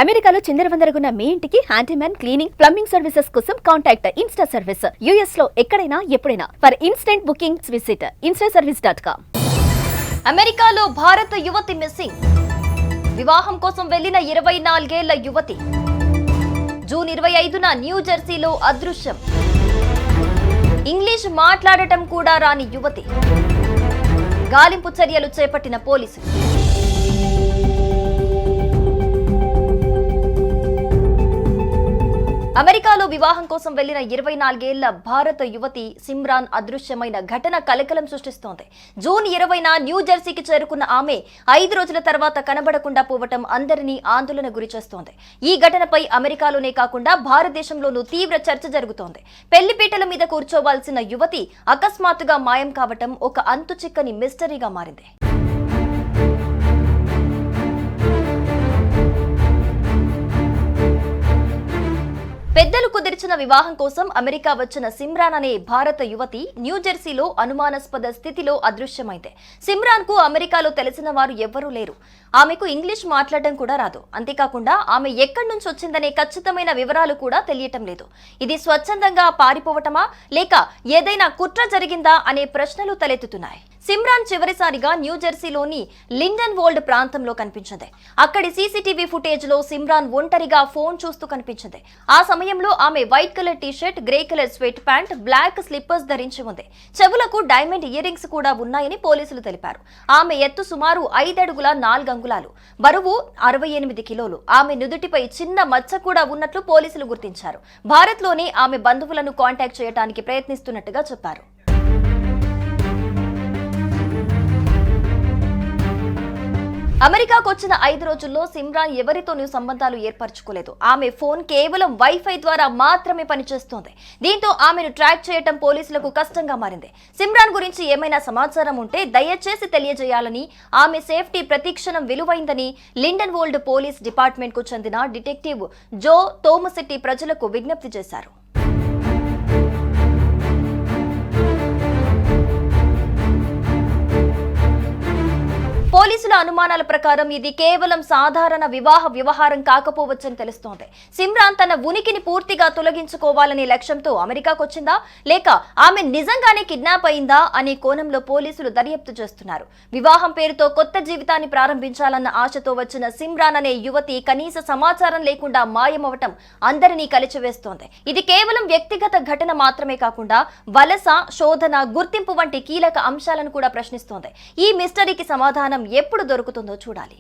అమెరికాలో చిందరవందరగున్న మీ ఇంటికి handyman, cleaning, plumbing services కోసం కాంటాక్ట్ ఇన్స్టా సర్వీస్. యుఎస్ లో ఎక్కడైనా ఎప్పుడైనా. For instant bookings visit instaservice.com. అమెరికాలో భారత యువతి మిస్సింగ్. వివాహం కోసం వెళ్లిన 24 ఏళ్ల యువతి జూన్ 25న న్యూ జెర్సీలో అదృశ్యం. ఇంగ్లీష్ మాట్లాడటం కూడా రాని యువతి. గాలింపు చర్యలు చేపట్టిన పోలీసులు. అమెరికాలో వివాహం కోసం వెళ్లిన 24 ఏళ్ల భారత యువతి సిమ్రాన్ అదృశ్యమైన ఘటన కలకలం సృష్టిస్తోంది. జూన్ 20న న్యూ జెర్సీకి చేరుకున్న ఆమె 5 రోజుల తర్వాత కనబడకుండా పోవటం అందరినీ ఆందోళన గురిచేస్తోంది. ఈ ఘటనపై అమెరికాలోనే కాకుండా భారతదేశంలోనూ తీవ్ర చర్చ జరుగుతోంది. పెళ్లిపీటల మీద కూర్చోవాల్సిన యువతి అకస్మాత్తుగా మాయం కావటం ఒక అంతుచిక్కని మిస్టరీగా మారింది. పెద్దలు కుదిర్చిన వివాహం కోసం అమెరికా వచ్చిన సిమ్రాన్ అనే భారత యువతి న్యూ జెర్సీలో అనుమానాస్పద స్థితిలో అదృశ్యమైంది. సిమ్రాన్ కు అమెరికాలో తెలిసిన వారు ఎవ్వరూ లేరు. ఆమెకు ఇంగ్లీష్ మాట్లాడడం కూడా రాదు. అంతేకాకుండా ఆమె ఎక్కడి నుంచి వచ్చిందనే ఖచ్చితమైన వివరాలు కూడా తెలియటం లేదు. ఇది స్వచ్ఛందంగా పారిపోవటమా లేక ఏదైనా కుట్ర జరిగిందా అనే ప్రశ్నలు తలెత్తుతున్నాయి. సిమ్రాన్ చివరిసారిగా న్యూ జెర్సీలోని లిండన్ వోల్డ్ ప్రాంతంలో కనిపించింది. అక్కడి సీసీటీవీ ఫుటేజ్ లో సిమ్రాన్ ఒంటరిగా ఫోన్ చూస్తూ కనిపించింది. ఆ సమయంలో ఆమె white colour T-shirt, grey colour sweat pant, black slippers ధరించి ఉంది. చెవులకు డైమండ్ ఇయర్ రింగ్స్ కూడా ఉన్నాయని పోలీసులు తెలిపారు. ఆమె ఎత్తు సుమారు 5 అడుగుల 4 అంగుళాలు, బరువు 68 కిలోలు. ఆమె నుదుటిపై చిన్న మచ్చ కూడా ఉన్నట్లు పోలీసులు గుర్తించారు. భారత్లోనే ఆమె బంధువులను కాంటాక్ట్ చేయడానికి ప్రయత్నిస్తున్నట్టుగా చెప్పారు. అమెరికాకు వచ్చిన 5 రోజుల్లో సిమ్రాన్ ఎవరితోనూ సంబంధాలు ఏర్పరచుకోలేదు. ఆమె ఫోన్ కేవలం వైఫై ద్వారా మాత్రమే పనిచేస్తోంది. దీంతో ఆమెను ట్రాక్ చేయటం పోలీసులకు కష్టంగా మారింది. సిమ్రాన్ గురించి ఏమైనా సమాచారం ఉంటే దయచేసి తెలియజేయాలని, ఆమె సేఫ్టీ ప్రతిక్షణం విలువైందని లిండన్ వోల్డ్ పోలీస్ డిపార్ట్మెంట్ కు చెందిన డిటెక్టివ్ జో తోమసిట్టి ప్రజలకు విజ్ఞప్తి చేశారు. పోలీసుల అనుమానాల ప్రకారం ఇది కేవలం సాధారణ వ్యవహారం కాకపోవచ్చని తెలుస్తోంది. సిమ్రాన్ తన ఉనికిని పూర్తిగా తొలగించుకోవాలనే లక్ష్యంతో అమెరికాకు వచ్చిందా లేక ఆమె నిజంగానే కిడ్నాప్ అయిందా అనే కోణంలో పోలీసులు దర్యాప్తు చేస్తున్నారు. వివాహం పేరుతో కొత్త జీవితాన్ని ప్రారంభించాలన్న ఆశతో వచ్చిన సిమ్రాన్ అనే యువతి కనీస సమాచారం లేకుండా మాయమవటం అందరినీ కలిచివేస్తోంది. ఇది కేవలం వ్యక్తిగత ఘటన మాత్రమే కాకుండా వలస, శోధన, గుర్తింపు వంటి కీలక అంశాలను కూడా ప్రశ్నిస్తోంది. ఈ మిస్టరీకి సమాధానం ఎప్పుడు దొరుకుతుందో చూడాలి.